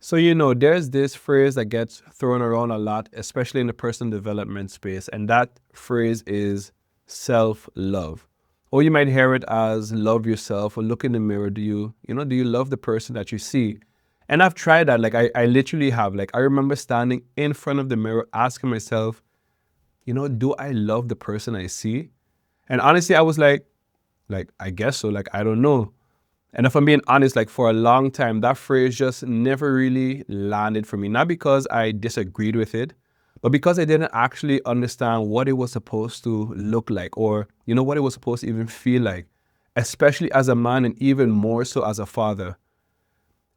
So, there's this phrase that gets thrown around a lot, especially in the personal development space, and that phrase is self-love. Or you might hear it as love yourself or look in the mirror. Do you love the person that you see? And I've tried that. Like I literally have. Like I remember standing in front of the mirror asking myself, do I love the person I see? And honestly, I was like, I guess so. Like, I don't know. And if I'm being honest, like for a long time, that phrase just never really landed for me. Not because I disagreed with it, but because I didn't actually understand what it was supposed to look like or, what it was supposed to even feel like, especially as a man and even more so as a father.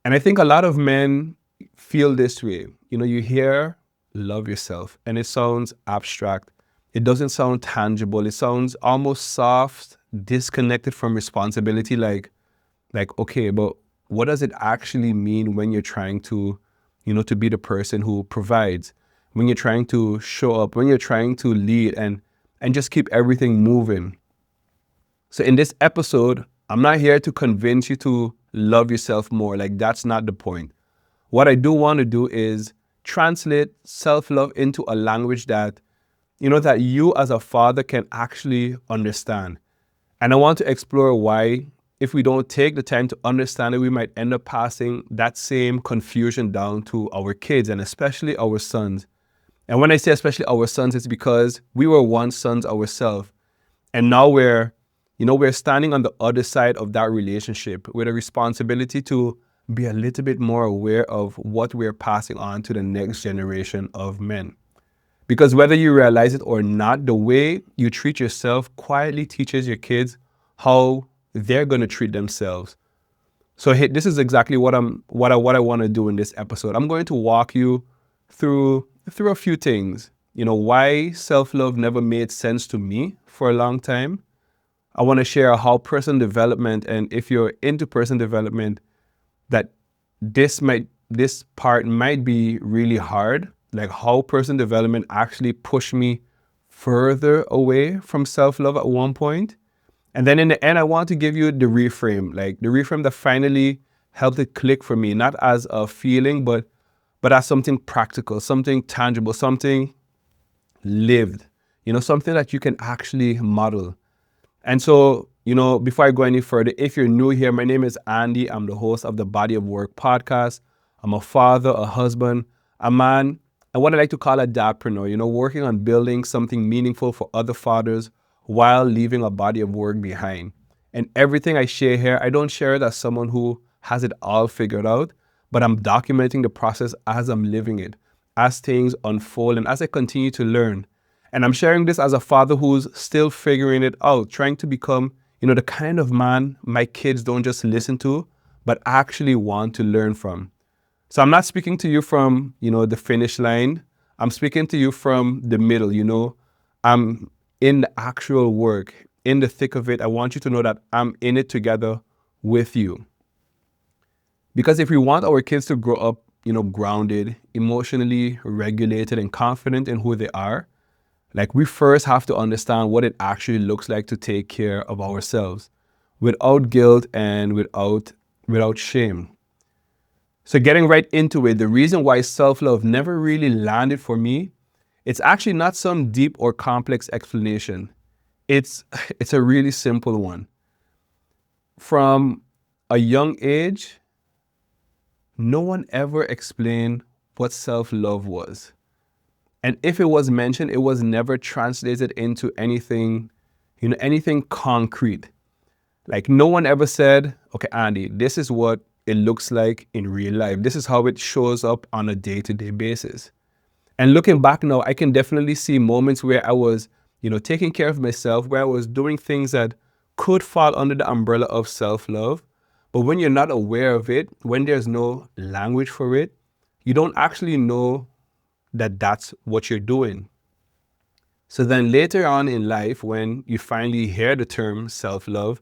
And I think a lot of men feel this way. You hear love yourself and it sounds abstract. It doesn't sound tangible. It sounds almost soft, disconnected from responsibility, like, okay, but what does it actually mean when you're trying to, to be the person who provides, when you're trying to show up, when you're trying to lead and just keep everything moving? So in this episode, I'm not here to convince you to love yourself more. Like that's not the point. What I do want to do is translate self-love into a language that, that you as a father can actually understand. And I want to explore why, if we don't take the time to understand it, we might end up passing that same confusion down to our kids and especially our sons. And when I say especially our sons, it's because we were once sons ourselves. And now we're standing on the other side of that relationship with a responsibility to be a little bit more aware of what we're passing on to the next generation of men. Because whether you realize it or not, the way you treat yourself quietly teaches your kids how they're going to treat themselves. So hey, this is exactly what I want to do in this episode. I'm going to walk you through a few things. Why self-love never made sense to me for a long time. I want to share how personal development, and if you're into personal development, that this part might be really hard, like how personal development actually pushed me further away from self-love at one point. And then in the end, I want to give you the reframe, like the reframe that finally helped it click for me, not as a feeling, but as something practical, something tangible, something lived, something that you can actually model. And so, before I go any further, if you're new here, my name is Andy. I'm the host of the Body of Work podcast. I'm a father, a husband, a man, and what I like to call a dadpreneur, working on building something meaningful for other fathers while leaving a body of work behind. And everything I share here, I don't share it as someone who has it all figured out, but I'm documenting the process as I'm living it, as things unfold and as I continue to learn. And I'm sharing this as a father who's still figuring it out, trying to become, the kind of man my kids don't just listen to, but actually want to learn from. So I'm not speaking to you from, the finish line. I'm speaking to you from the middle. I'm in the actual work, in the thick of it. I want you to know that I'm in it together with you. Because if we want our kids to grow up, grounded, emotionally regulated and confident in who they are, like we first have to understand what it actually looks like to take care of ourselves without guilt and without shame. So getting right into it, the reason why self-love never really landed for me, it's actually not some deep or complex explanation. It's a really simple one. From a young age, no one ever explained what self-love was. And if it was mentioned, it was never translated into anything, anything concrete. Like no one ever said, okay, Andy, this is what it looks like in real life. This is how it shows up on a day-to-day basis. And looking back now, I can definitely see moments where I was, taking care of myself, where I was doing things that could fall under the umbrella of self-love. But when you're not aware of it, when there's no language for it, you don't actually know that that's what you're doing. So then later on in life, when you finally hear the term self-love,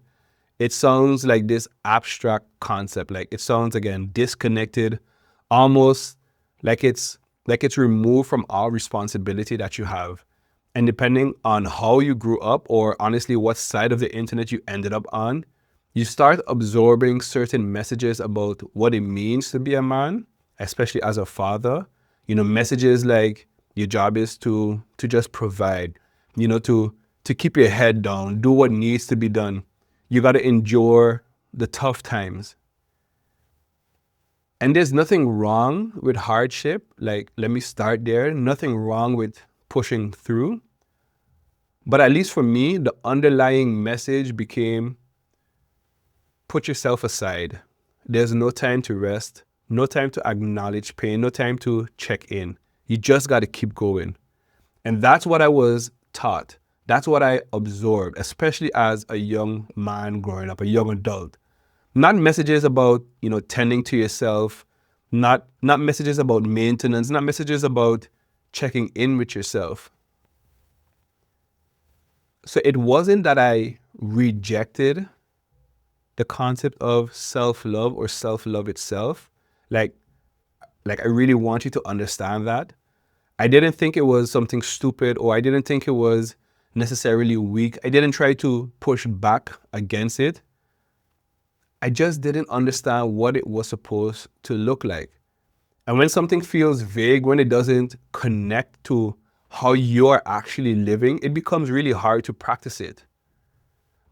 it sounds like this abstract concept. Like it sounds, again, disconnected, almost like it's removed from all responsibility that you have. And depending on how you grew up, or honestly what side of the internet you ended up on, you start absorbing certain messages about what it means to be a man especially as a father. Messages like your job is to just provide, to keep your head down, do what needs to be done. You got to endure the tough times. And there's nothing wrong with hardship. Like, let me start there. Nothing wrong with pushing through. But at least for me, the underlying message became put yourself aside. There's no time to rest, no time to acknowledge pain, no time to check in. You just got to keep going. And that's what I was taught. That's what I absorbed, especially as a young man growing up, a young adult. Not messages about, tending to yourself, not messages about maintenance, not messages about checking in with yourself. So it wasn't that I rejected the concept of self-love or self-love itself. Like I really want you to understand that. I didn't think it was something stupid, or I didn't think it was necessarily weak. I didn't try to push back against it. I just didn't understand what it was supposed to look like. And when something feels vague, when it doesn't connect to how you're actually living, it becomes really hard to practice it.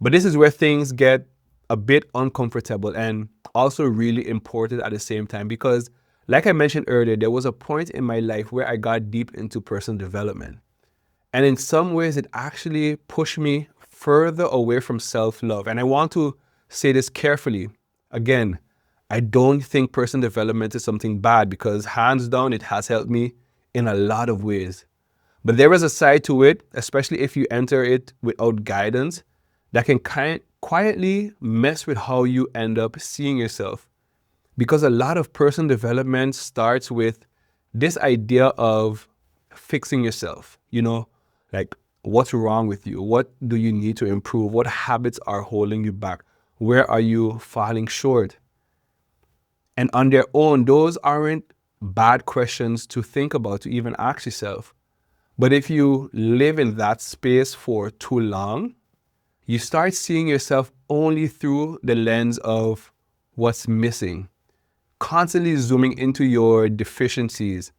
But this is where things get a bit uncomfortable and also really important at the same time, because like I mentioned earlier, there was a point in my life where I got deep into personal development. And in some ways, it actually pushed me further away from self-love. And I want to say this carefully. Again, I don't think personal development is something bad, because hands down, it has helped me in a lot of ways. But there is a side to it, especially if you enter it without guidance, that can quietly mess with how you end up seeing yourself. Because a lot of personal development starts with this idea of fixing yourself, like what's wrong with you? What do you need to improve? What habits are holding you back? Where are you falling short? And on their own, those aren't bad questions to think about, to even ask yourself. But if you live in that space for too long, you start seeing yourself only through the lens of what's missing, constantly zooming into your deficiencies.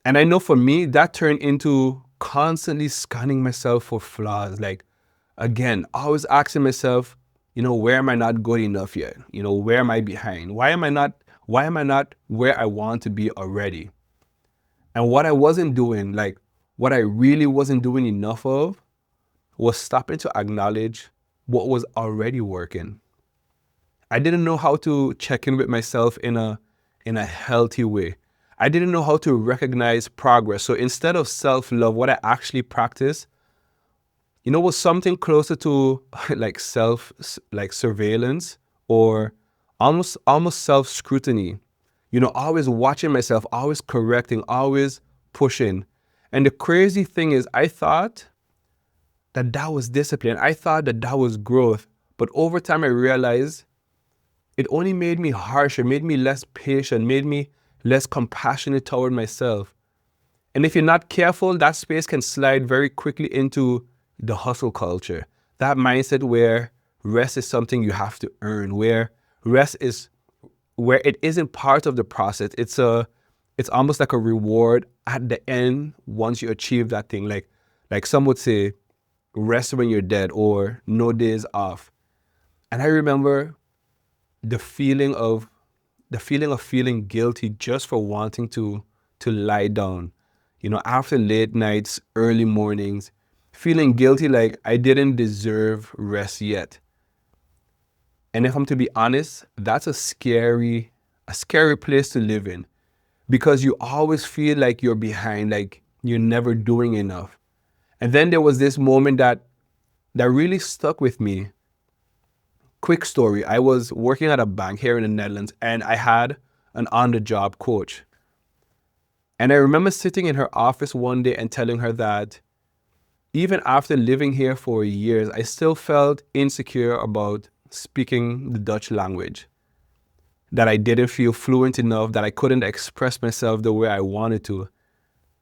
And I know for me, that turned into constantly scanning myself for flaws. Like, again, always asking myself, where am I not good enough yet? Where am I behind? Why am I not where I want to be already? And what I wasn't doing, like what I really wasn't doing enough of, was stopping to acknowledge what was already working. I didn't know how to check in with myself in a healthy way. I didn't know how to recognize progress. So instead of self-love, what I actually practiced, was something closer to like surveillance, or almost self-scrutiny. Always watching myself, always correcting, always pushing. And the crazy thing is, I thought that was discipline. I thought that was growth. But over time, I realized it only made me harsher, made me less patient, made me less compassionate toward myself. And if you're not careful, that space can slide very quickly into the hustle culture. That mindset where rest is something you have to earn, where it isn't part of the process. It's almost like a reward at the end once you achieve that thing. Like some would say, rest when you're dead, or no days off. And I remember the feeling of feeling guilty just for wanting to lie down, after late nights, early mornings, feeling guilty like I didn't deserve rest yet. And if I'm to be honest, that's a scary place to live in, because you always feel like you're behind, like you're never doing enough. And then there was this moment that really stuck with me. Quick story. I was working at a bank here in the Netherlands, and I had an on-the-job coach. And I remember sitting in her office one day and telling her that even after living here for years, I still felt insecure about speaking the Dutch language, that I didn't feel fluent enough, that I couldn't express myself the way I wanted to.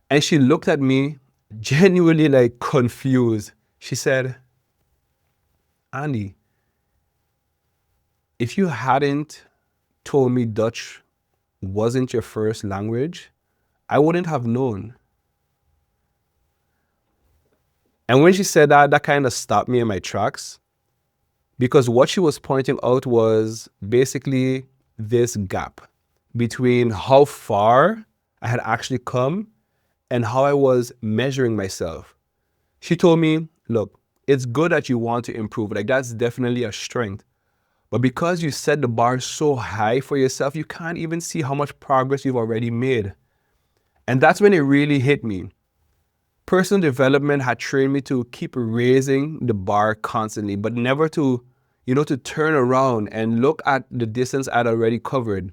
And she looked at me genuinely like confused. She said, "Andy, if you hadn't told me Dutch wasn't your first language, I wouldn't have known. And when she said that, that kind of stopped me in my tracks, because what she was pointing out was basically this gap between how far I had actually come and how I was measuring myself. She told me, look, it's good that you want to improve. Like, that's definitely a strength. But because you set the bar so high for yourself, you can't even see how much progress you've already made. And that's when it really hit me. Personal development had trained me to keep raising the bar constantly, but never to, to turn around and look at the distance I'd already covered.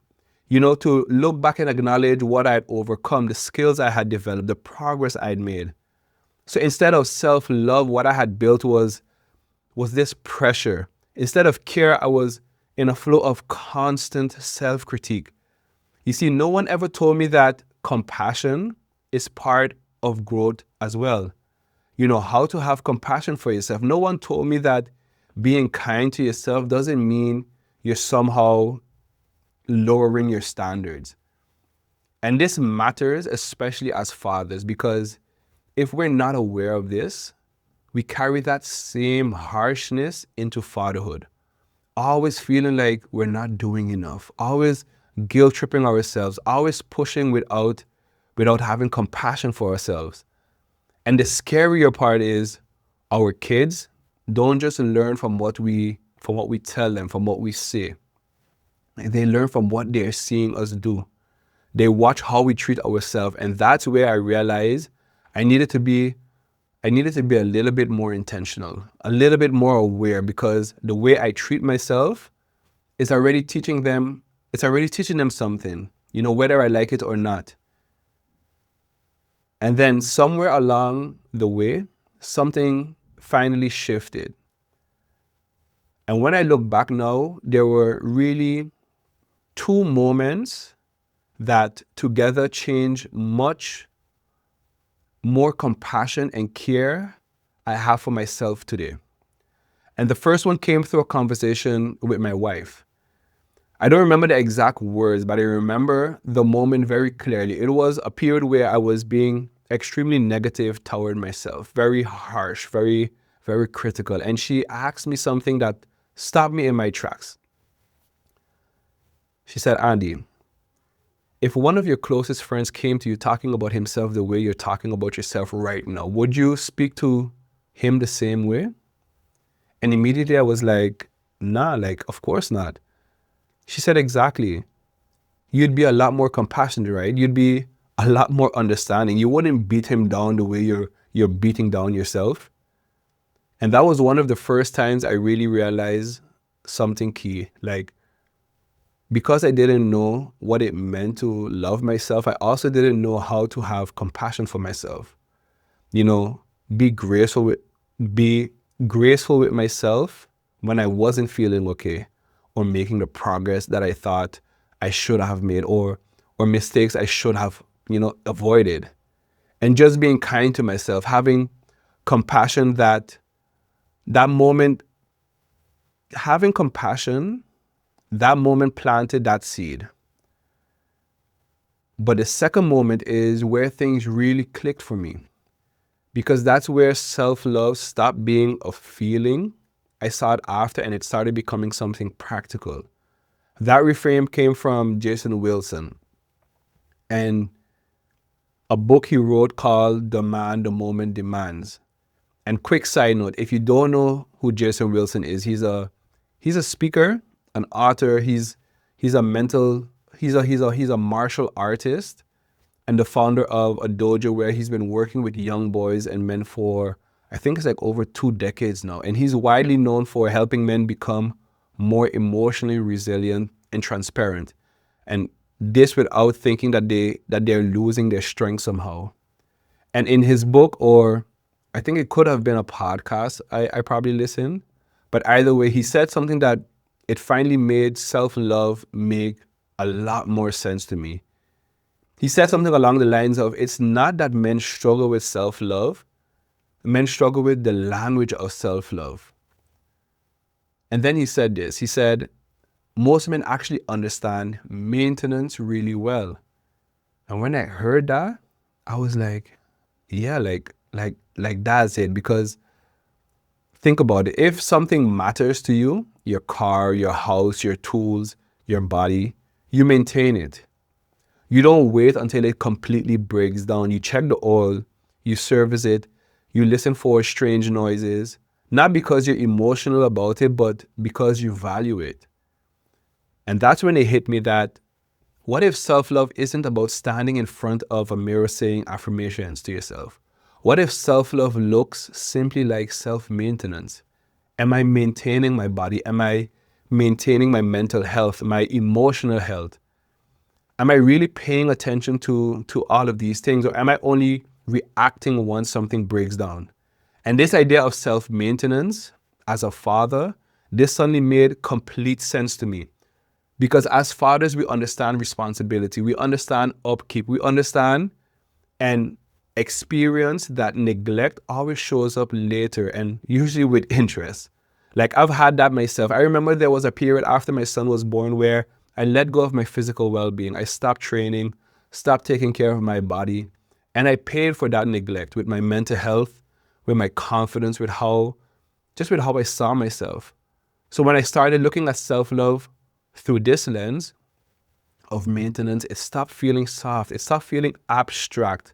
To look back and acknowledge what I'd overcome, the skills I had developed, the progress I'd made. So instead of self-love, what I had built was this pressure. Instead of care, I was in a flow of constant self-critique. You see, no one ever told me that compassion is part of growth as well. How to have compassion for yourself. No one told me that being kind to yourself doesn't mean you're somehow lowering your standards. And this matters, especially as fathers, because if we're not aware of this, we carry that same harshness into fatherhood. Always feeling like we're not doing enough, always guilt tripping ourselves, always pushing without having compassion for ourselves. And the scarier part is our kids don't just learn from what we tell them, from what we say. They learn from what they're seeing us do. They watch how we treat ourselves. And that's where I realized I needed to be a little bit more intentional, a little bit more aware, because the way I treat myself is already teaching them, something, whether I like it or not. And then somewhere along the way, something finally shifted. And when I look back now, there were really two moments that together changed much more compassion and care I have for myself today. And the first one came through a conversation with my wife. I don't remember the exact words, but I remember the moment very clearly. It was a period where I was being extremely negative toward myself, very harsh, very, very critical. And she asked me something that stopped me in my tracks. She said, Andy, if one of your closest friends came to you talking about himself the way you're talking about yourself right now, would you speak to him the same way? And immediately I was like, nah, of course not. She said, exactly. You'd be a lot more compassionate, right? You'd be a lot more understanding. You wouldn't beat him down the way you're beating down yourself. And that was one of the first times I really realized something key. Because I didn't know what it meant to love myself, I also didn't know how to have compassion for myself. Be graceful with myself when I wasn't feeling okay, or making the progress that I thought I should have made, or mistakes I should have, avoided. And just being kind to myself, having compassion that moment planted that seed. But the second moment is where things really clicked for me, because that's where self-love stopped being a feeling I sought after and it started becoming something practical. That reframe came from Jason Wilson and a book he wrote called The Man the Moment Demands. And quick side note, if you don't know who Jason Wilson is, he's a speaker, an author, he's a martial artist and the founder of a dojo where he's been working with young boys and men for, I think it's over 2 decades now. And he's widely known for helping men become more emotionally resilient and transparent. And this without thinking that they're losing their strength somehow. And in his book, or I think it could have been a podcast I probably listened, but either way, he said something that it finally made self-love make a lot more sense to me. He said something along the lines of, it's not that men struggle with self-love, men struggle with the language of self-love. And then he said this, he said, most men actually understand maintenance really well. And when I heard that, I was like, yeah, like that's it. Because think about it. If something matters to you, your car, your house, your tools, your body, you maintain it. You don't wait until it completely breaks down. You check the oil, you service it, you listen for strange noises, not because you're emotional about it, but because you value it. And that's when it hit me that what if self-love isn't about standing in front of a mirror saying affirmations to yourself? What if self-love looks simply like self-maintenance? Am I maintaining my body? Am I maintaining my mental health, my emotional health? Am I really paying attention to all of these things, or am I only reacting once something breaks down? And this idea of self-maintenance as a father, this suddenly made complete sense to me. Because as fathers, we understand responsibility, we understand upkeep, we understand and experience that neglect always shows up later and usually with interest. Like I've had that myself. I remember there was a period after my son was born where I let go of my physical well-being. I stopped training, stopped taking care of my body, and I paid for that neglect with my mental health, with my confidence, with how I saw myself. So when I started looking at self-love through this lens of maintenance, it stopped feeling soft. It stopped feeling abstract.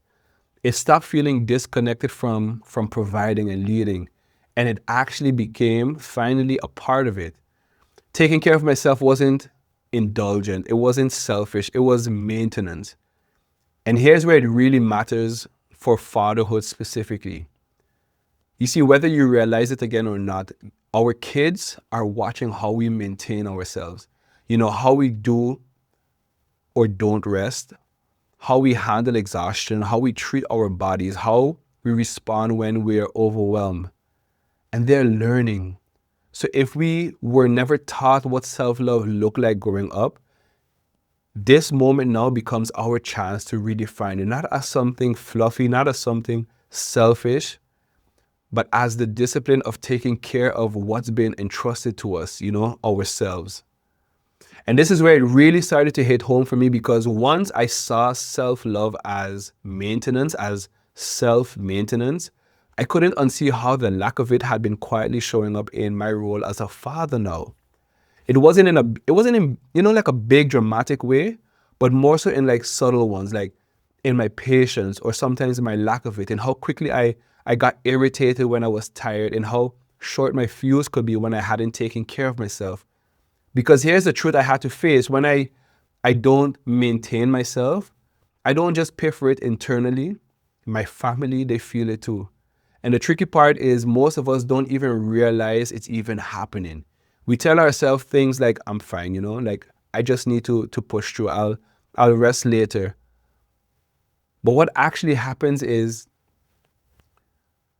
It stopped feeling disconnected from providing and leading. And it actually became finally a part of it. Taking care of myself wasn't indulgent. It wasn't selfish. It was maintenance. And here's where it really matters for fatherhood specifically. You see, whether you realize it again or not, our kids are watching how we maintain ourselves. You know, how we do or don't rest, how we handle exhaustion, how we treat our bodies, how we respond when we're overwhelmed. And they're learning. So if we were never taught what self-love looked like growing up, this moment now becomes our chance to redefine it, not as something fluffy, not as something selfish, but as the discipline of taking care of what's been entrusted to us, ourselves. And this is where it really started to hit home for me, because once I saw self-love as maintenance, as self-maintenance, I couldn't unsee how the lack of it had been quietly showing up in my role as a father now. It wasn't in, like a big dramatic way, but more so in like subtle ones, like in my patience or sometimes in my lack of it, and how quickly I got irritated when I was tired, and how short my fuse could be when I hadn't taken care of myself. Because here's the truth I had to face. When I don't maintain myself, I don't just pay for it internally. My family, they feel it too. And the tricky part is most of us don't even realize it's even happening. We tell ourselves things like, I'm fine, like I just need to push through. I'll rest later. But what actually happens is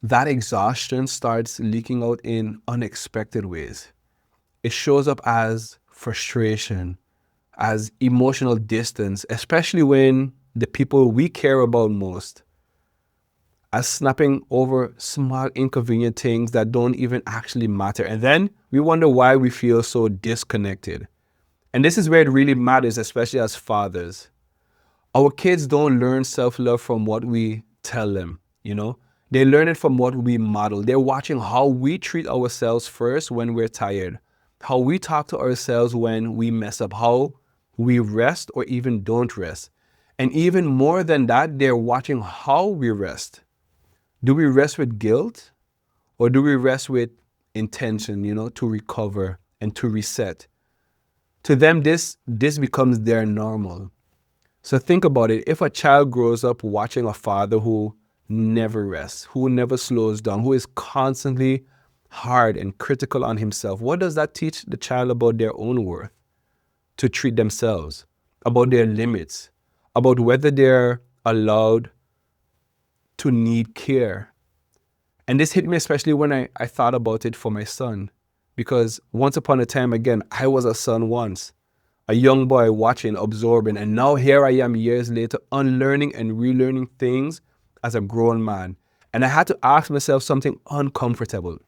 that exhaustion starts leaking out in unexpected ways. It shows up as frustration, as emotional distance, especially when the people we care about most, as snapping over small inconvenient things that don't even actually matter. And then we wonder why we feel so disconnected. And this is where it really matters, especially as fathers. Our kids don't learn self-love from what we tell them. They learn it from what we model. They're watching how we treat ourselves first when we're tired, how we talk to ourselves when we mess up, how we rest or even don't rest. And even more than that, they're watching how we rest. Do we rest with guilt, or do we rest with intention, to recover and to reset? To them, this becomes their normal. So think about it. If a child grows up watching a father who never rests, who never slows down, who is constantly hard and critical on himself, what does that teach the child about their own worth? To treat themselves, about their limits, about whether they're allowed to need care. And this hit me especially when I thought about it for my son. Because once upon a time, again, I was a son once, a young boy watching, absorbing, and now here I am years later, unlearning and relearning things as a grown man. And I had to ask myself something uncomfortable.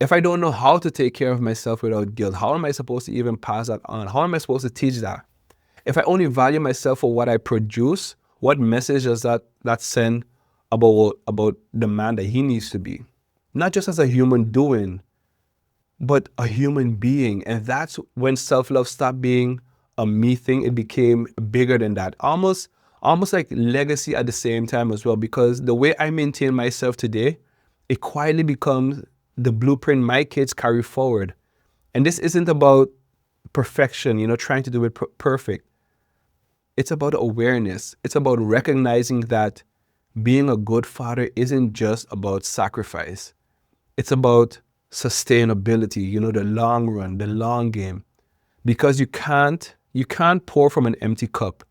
If I don't know how to take care of myself without guilt, how am I supposed to even pass that on? How am I supposed to teach that? If I only value myself for what I produce, what message does that send about the man that he needs to be? Not just as a human doing, but a human being. And that's when self-love stopped being a me thing. It became bigger than that. Almost like legacy at the same time as well, because the way I maintain myself today, it quietly becomes the blueprint my kids carry forward. And this isn't about perfection, trying to do it perfect. It's about awareness. It's about recognizing that being a good father isn't just about sacrifice. It's about sustainability, the long run, the long game. Because you can't pour from an empty cup.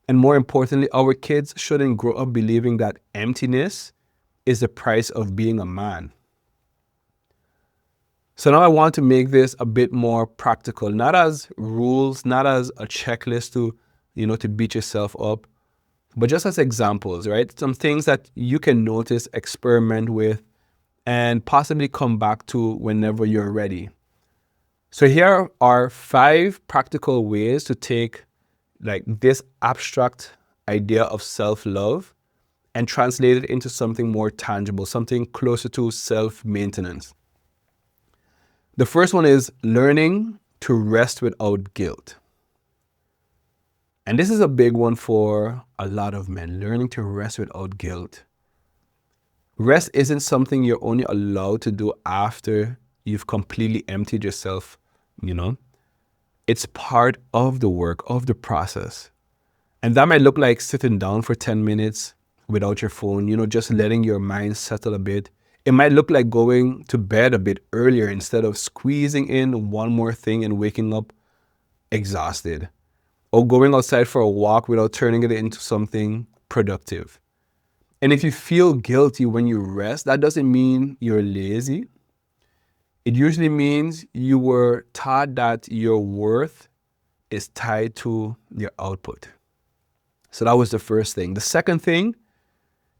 And more importantly, our kids shouldn't grow up believing that emptiness is the price of being a man. So now I want to make this a bit more practical, not as rules, not as a checklist to beat yourself up, but just as examples, right? Some things that you can notice, experiment with, and possibly come back to whenever you're ready. So here are 5 practical ways to take like this abstract idea of self-love and translate it into something more tangible, something closer to self-maintenance. The first one is learning to rest without guilt. And this is a big one for a lot of men, learning to rest without guilt. Rest isn't something you're only allowed to do after you've completely emptied yourself, It's part of the work, of the process. And that might look like sitting down for 10 minutes without your phone, just letting your mind settle a bit. It might look like going to bed a bit earlier instead of squeezing in one more thing and waking up exhausted. Or going outside for a walk without turning it into something productive. And if you feel guilty when you rest, that doesn't mean you're lazy. It usually means you were taught that your worth is tied to your output. So that was the first thing. The second thing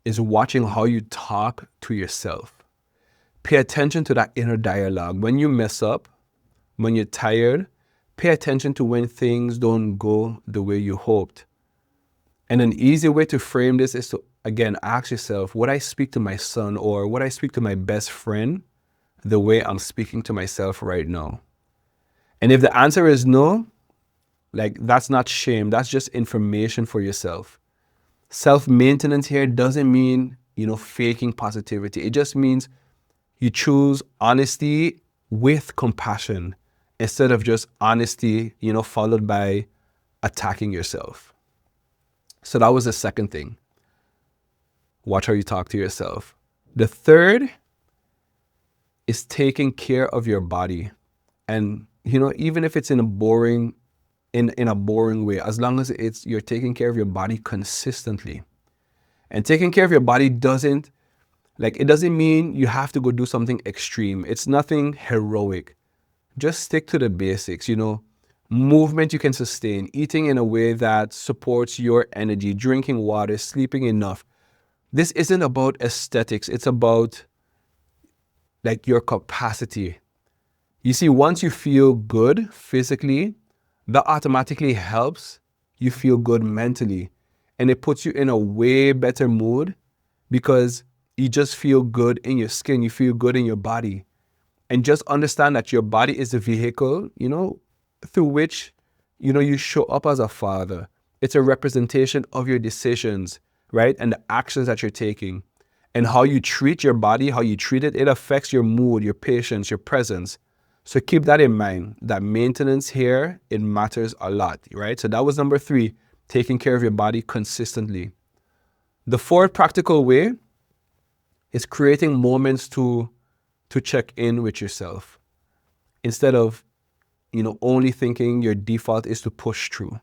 is watching how you talk to yourself. Pay attention to that inner dialogue. When you mess up, when you're tired, pay attention to when things don't go the way you hoped. And an easy way to frame this is to, again, ask yourself, would I speak to my son or would I speak to my best friend the way I'm speaking to myself right now? And if the answer is no, that's not shame. That's just information for yourself. Self-maintenance here doesn't mean, faking positivity. It just means you choose honesty with compassion instead of just honesty, followed by attacking yourself. So that was the second thing. Watch how you talk to yourself. The third is taking care of your body. And, even if it's in a boring way, as long as you're taking care of your body consistently. And taking care of your body doesn't mean you have to go do something extreme. It's nothing heroic. Just stick to the basics, movement you can sustain, eating in a way that supports your energy, drinking water, sleeping enough. This isn't about aesthetics. It's about your capacity. You see, once you feel good physically, that automatically helps you feel good mentally. And it puts you in a way better mood because you just feel good in your skin. You feel good in your body. And just understand that your body is a vehicle, through which, you show up as a father. It's a representation of your decisions, right? And the actions that you're taking. And how you treat your body, how you treat it, it affects your mood, your patience, your presence. So keep that in mind, that maintenance here, it matters a lot, right? So that was number 3, taking care of your body consistently. The fourth practical way is creating moments to check in with yourself instead of, only thinking your default is to push through,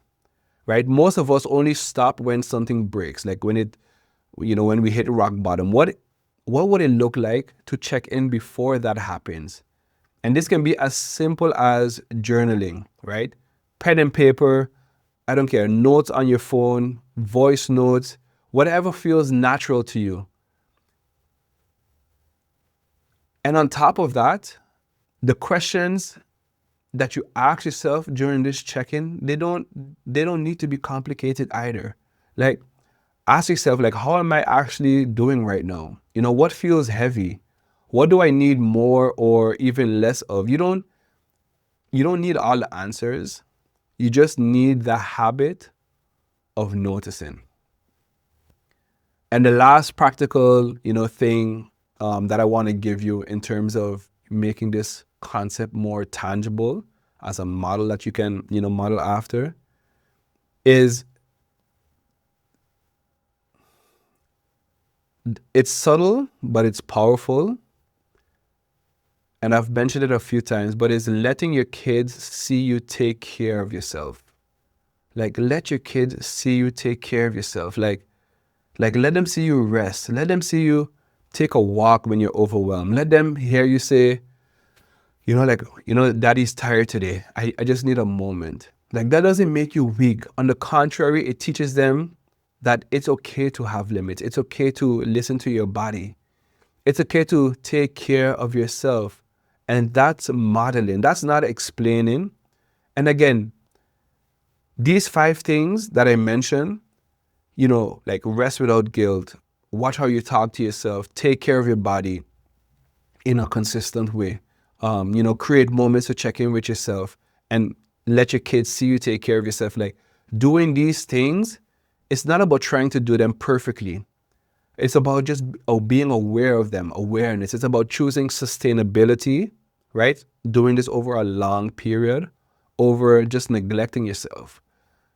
right? Most of us only stop when something breaks, like when we hit rock bottom. What would it look like to check in before that happens? And this can be as simple as journaling, right? Pen and paper, I don't care, notes on your phone, voice notes, whatever feels natural to you. And on top of that, The questions that you ask yourself during this check-in, they don't need to be complicated either. Like, ask yourself, like, how am I actually doing right now? What feels heavy? What do I need more or even less of? You don't need all the answers. You just need the habit of noticing. And the last practical, thing that I want to give you in terms of making this concept more tangible as a model that you can, model after, is it's subtle, but it's powerful. And I've mentioned it a few times, but it's letting your kids see you take care of yourself. Like, let your kids see you take care of yourself. Like let them see you rest. Let them see you take a walk when you're overwhelmed. Let them hear you say, daddy's tired today. I just need a moment. Like, that doesn't make you weak. On the contrary, it teaches them that it's okay to have limits. It's okay to listen to your body. It's okay to take care of yourself. And that's modeling. That's not explaining. And again, these 5 things that I mentioned, like rest without guilt, watch how you talk to yourself, take care of your body in a consistent way, create moments to check in with yourself and let your kids see you take care of yourself. Like, doing these things, it's not about trying to do them perfectly. It's about just being aware of them, awareness. It's about choosing sustainability, right? Doing this over a long period, over just neglecting yourself.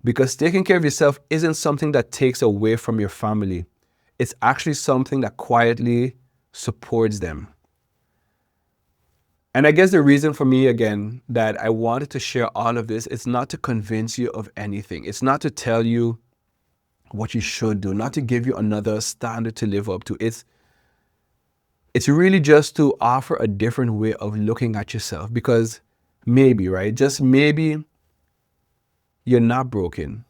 Because taking care of yourself isn't something that takes away from your family. It's actually something that quietly supports them. And I guess the reason for me, again, that I wanted to share all of this, it's not to convince you of anything. It's not to tell you what you should do, not to give you another standard to live up to. It's really just to offer a different way of looking at yourself, because maybe, right? Just maybe you're not broken.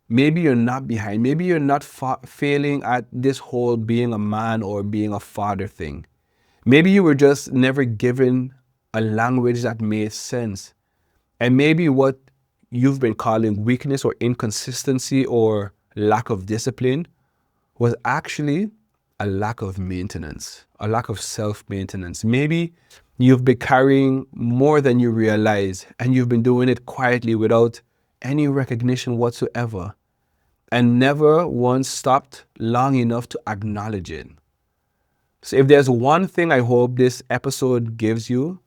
Maybe you're not behind. Maybe you're not failing at this whole being a man or being a father thing. Maybe you were just never given a language that made sense. And maybe what you've been calling weakness or inconsistency or lack of discipline was actually a lack of maintenance, a lack of self-maintenance. Maybe you've been carrying more than you realize, and you've been doing it quietly without any recognition whatsoever, and never once stopped long enough to acknowledge it. So if there's one thing I hope this episode gives you,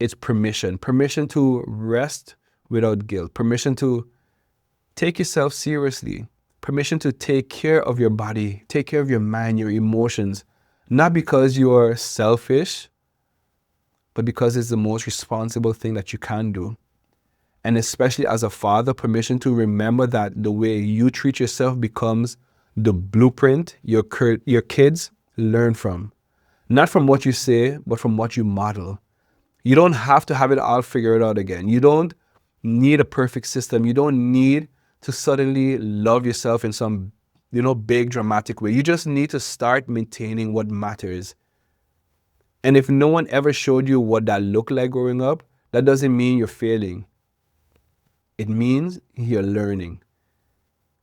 it's permission. Permission to rest without guilt. Permission to take yourself seriously. Permission to take care of your body, take care of your mind, your emotions, not because you are selfish, but because it's the most responsible thing that you can do. And especially as a father, permission to remember that the way you treat yourself becomes the blueprint your kids learn from. Not from what you say, but from what you model. You don't have to have it all figured out again. You don't need a perfect system. You don't need to suddenly love yourself in some, big dramatic way. You just need to start maintaining what matters. And if no one ever showed you what that looked like growing up, that doesn't mean you're failing. It means you're learning.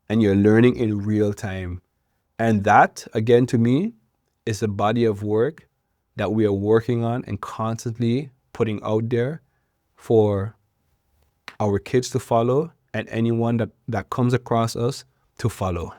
And you're learning in real time. And that, again, to me, is a body of work that we are working on and constantly putting out there for our kids to follow and anyone that comes across us to follow.